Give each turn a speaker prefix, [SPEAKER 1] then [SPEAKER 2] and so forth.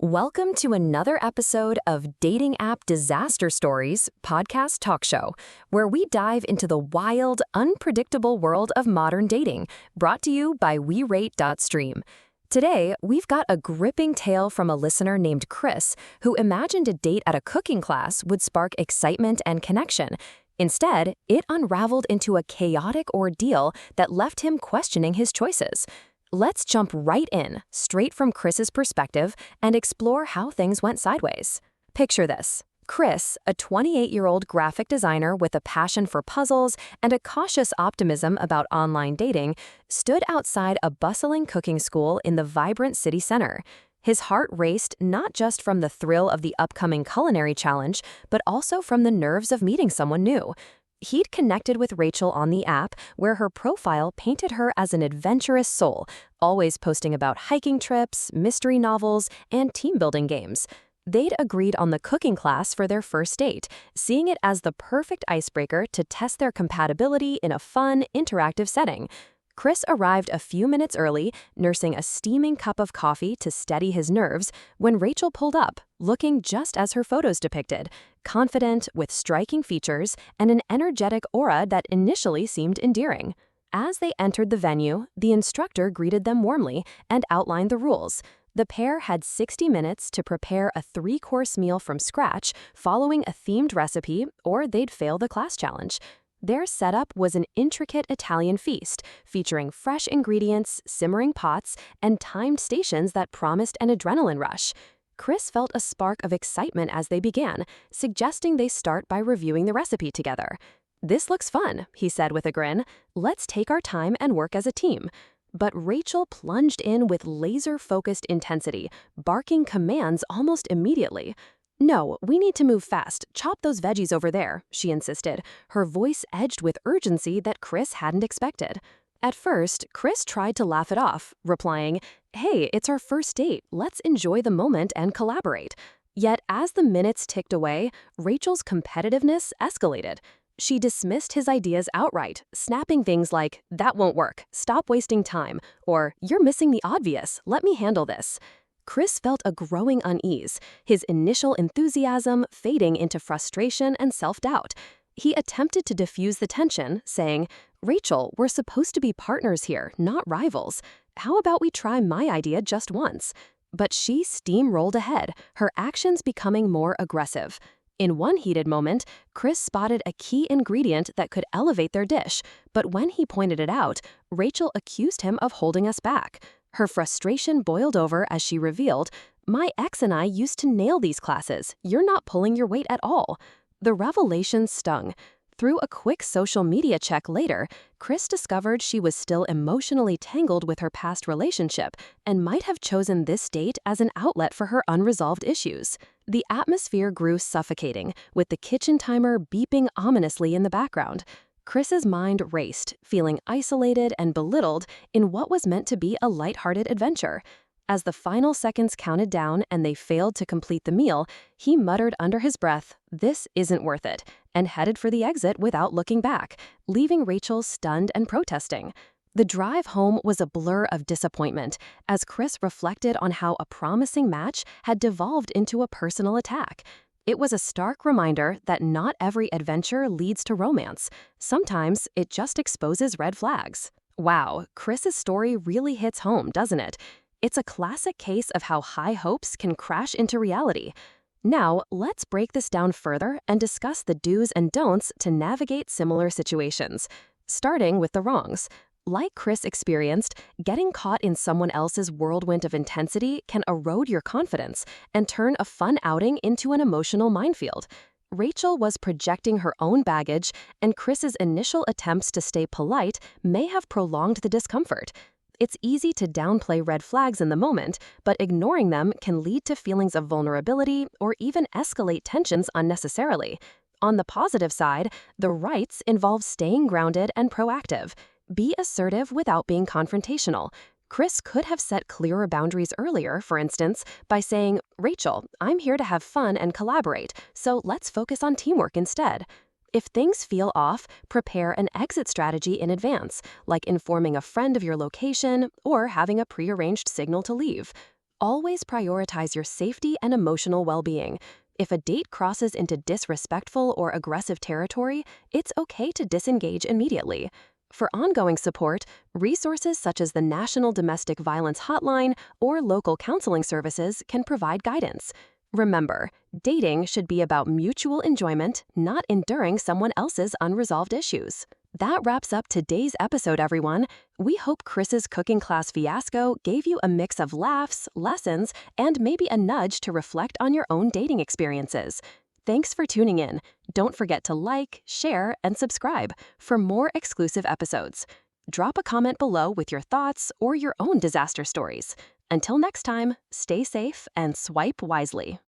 [SPEAKER 1] Welcome to another episode of Dating App Disaster Stories podcast talk show, where we dive into the wild, unpredictable world of modern dating, brought to you by WeRate.stream. Today, we've got a gripping tale from a listener named Chris, who imagined a date at a cooking class would spark excitement and connection. Instead, it unraveled into a chaotic ordeal that left him questioning his choices. Let's jump right in, straight from Chris's perspective, and explore how things went sideways. Picture this. Chris, a 28-year-old graphic designer with a passion for puzzles and a cautious optimism about online dating, stood outside a bustling cooking school in the vibrant city center. His heart raced not just from the thrill of the upcoming culinary challenge, but also from the nerves of meeting someone new. He'd connected with Rachel on the app, where her profile painted her as an adventurous soul, always posting about hiking trips, mystery novels, and team-building games. They'd agreed on the cooking class for their first date, seeing it as the perfect icebreaker to test their compatibility in a fun, interactive setting. Chris arrived a few minutes early, nursing a steaming cup of coffee to steady his nerves, when Rachel pulled up, looking just as her photos depicted, confident, with striking features, and an energetic aura that initially seemed endearing. As they entered the venue, the instructor greeted them warmly and outlined the rules. The pair had 60 minutes to prepare a 3-course meal from scratch, following a themed recipe, or they'd fail the class challenge. Their setup was an intricate Italian feast, featuring fresh ingredients, simmering pots, and timed stations that promised an adrenaline rush. Chris felt a spark of excitement as they began, suggesting they start by reviewing the recipe together. "This looks fun," he said with a grin. "Let's take our time and work as a team." But Rachel plunged in with laser-focused intensity, barking commands almost immediately. "No, we need to move fast. Chop those veggies over there," she insisted, her voice edged with urgency that Chris hadn't expected. At first, Chris tried to laugh it off, replying, "Hey, it's our first date. Let's enjoy the moment and collaborate." Yet as the minutes ticked away, Rachel's competitiveness escalated. She dismissed his ideas outright, snapping things like, "That won't work. Stop wasting time," or "You're missing the obvious. Let me handle this." Chris felt a growing unease, his initial enthusiasm fading into frustration and self-doubt. He attempted to diffuse the tension, saying, "Rachel, we're supposed to be partners here, not rivals. How about we try my idea just once?" But she steamrolled ahead, her actions becoming more aggressive. In one heated moment, Chris spotted a key ingredient that could elevate their dish, but when he pointed it out, Rachel accused him of holding us back. Her frustration boiled over as she revealed, "My ex and I used to nail these classes. You're not pulling your weight at all." The revelation stung. Through a quick social media check later, Chris discovered she was still emotionally tangled with her past relationship and might have chosen this date as an outlet for her unresolved issues. The atmosphere grew suffocating, with the kitchen timer beeping ominously in the background. Chris's mind raced, feeling isolated and belittled in what was meant to be a lighthearted adventure. As the final seconds counted down and they failed to complete the meal, he muttered under his breath, "This isn't worth it," and headed for the exit without looking back, leaving Rachel stunned and protesting. The drive home was a blur of disappointment as Chris reflected on how a promising match had devolved into a personal attack. It was a stark reminder that not every adventure leads to romance. Sometimes it just exposes red flags. Wow, Chris's story really hits home, doesn't it? It's a classic case of how high hopes can crash into reality. Now, let's break this down further and discuss the do's and don'ts to navigate similar situations. Starting with the wrongs. Like Chris experienced, getting caught in someone else's whirlwind of intensity can erode your confidence and turn a fun outing into an emotional minefield. Rachel was projecting her own baggage, and Chris's initial attempts to stay polite may have prolonged the discomfort. It's easy to downplay red flags in the moment, but ignoring them can lead to feelings of vulnerability or even escalate tensions unnecessarily. On the positive side, the rights involve staying grounded and proactive. Be assertive without being confrontational. Chris could have set clearer boundaries earlier, for instance, by saying, "Rachel, I'm here to have fun and collaborate, so let's focus on teamwork instead." If things feel off, prepare an exit strategy in advance, like informing a friend of your location or having a prearranged signal to leave. always prioritize your safety and emotional well-being. If a date crosses into disrespectful or aggressive territory, it's okay to disengage immediately. For ongoing support, resources such as the National Domestic Violence Hotline or local counseling services can provide guidance. Remember, dating should be about mutual enjoyment, not enduring someone else's unresolved issues. That wraps up today's episode, everyone. We hope Chris's cooking class fiasco gave you a mix of laughs, lessons, and maybe a nudge to reflect on your own dating experiences. Thanks for tuning in. Don't forget to like, share, and subscribe for more exclusive episodes. Drop a comment below with your thoughts or your own disaster stories. Until next time, stay safe and swipe wisely.